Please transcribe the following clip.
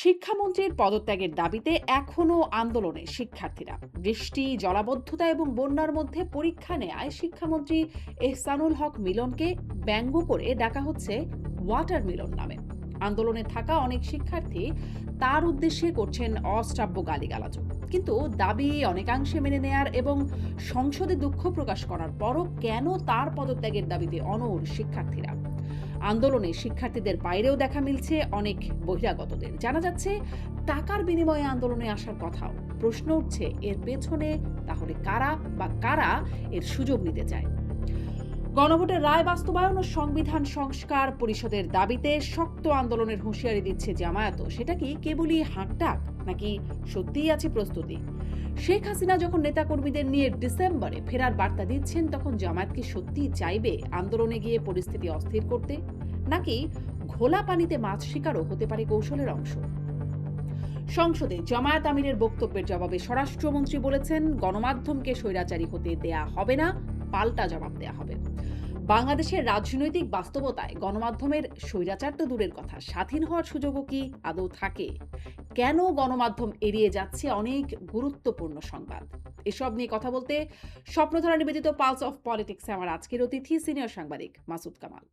শিক্ষামন্ত্রীর পদত্যাগের দাবিতে এখনও আন্দোলনে শিক্ষার্থীরা। বৃষ্টি, জলাবদ্ধতা এবং বন্যার মধ্যে পরীক্ষা নেয়ায় শিক্ষামন্ত্রী এহসানুল হক মিলনকে ব্যঙ্গ করে ডাকা হচ্ছে ওয়াটার মিলন নামে। আন্দোলনে থাকা অনেক শিক্ষার্থী তার উদ্দেশ্যে করছেন অশ্রাব্য গালিগালাজ। কিন্তু দাবি অনেকাংশে মেনে নেয়ার এবং সংসদে দুঃখ প্রকাশ করার পরও কেন তার পদত্যাগের দাবিতে অনড় শিক্ষার্থীরা? আন্দোলনে শিক্ষার্থীদের বাইরেও দেখা মিলছে অনেক বহিরাগতদের। জানা যাচ্ছে টাকার বিনিময়ে আন্দোলনে আসার কথাও। প্রশ্ন উঠছে এর পেছনে তাহলে কারা এর সুযোগ নিতে চায়? গণভোটের রায় বাস্তবায়ন ও সংবিধান সংস্কার পরিষদের দাবিতে শক্ত আন্দোলনের হুঁশিয়ারি দিচ্ছে জামায়াতও। সেটা কি কেবলই হাঁকডাক, নাকি সত্যিই আছে প্রস্তুতি? শেখ হাসিনা যখন নেতাকর্মীদের নিয়ে ডিসেম্বরে ফেরার বার্তা দিচ্ছেন, তখন জামায়াত কি সত্যিই চাইবে আন্দোলনে গিয়ে পরিস্থিতি অস্থির করতে, নাকি ঘোলা পানিতে মাছ শিকারও হতে পারে কৌশলের অংশ? সংসদে জামায়াত আমিরের বক্তব্যের জবাবে স্বরাষ্ট্রমন্ত্রী বলেছেন, গণমাধ্যমকে স্বৈরাচারী হতে দেয়া হবে না, পাল্টা জবাব দেয়া হবে। বাংলাদেশের রাজনৈতিক বাস্তবতায় গণমাধ্যমের স্বৈরাচার তো দূরের কথা, স্বাধীন হওয়ার সুযোগও কি আদৌ থাকে? কেন গণমাধ্যম এড়িয়ে যাচ্ছে অনেক গুরুত্বপূর্ণ সংবাদ? এসব নিয়ে কথা বলতে স্বপ্নধারা নিবেদিত পালস অফ পলিটিক্সে আমার আজকের অতিথি সিনিয়র সাংবাদিক মাসুদ কামাল।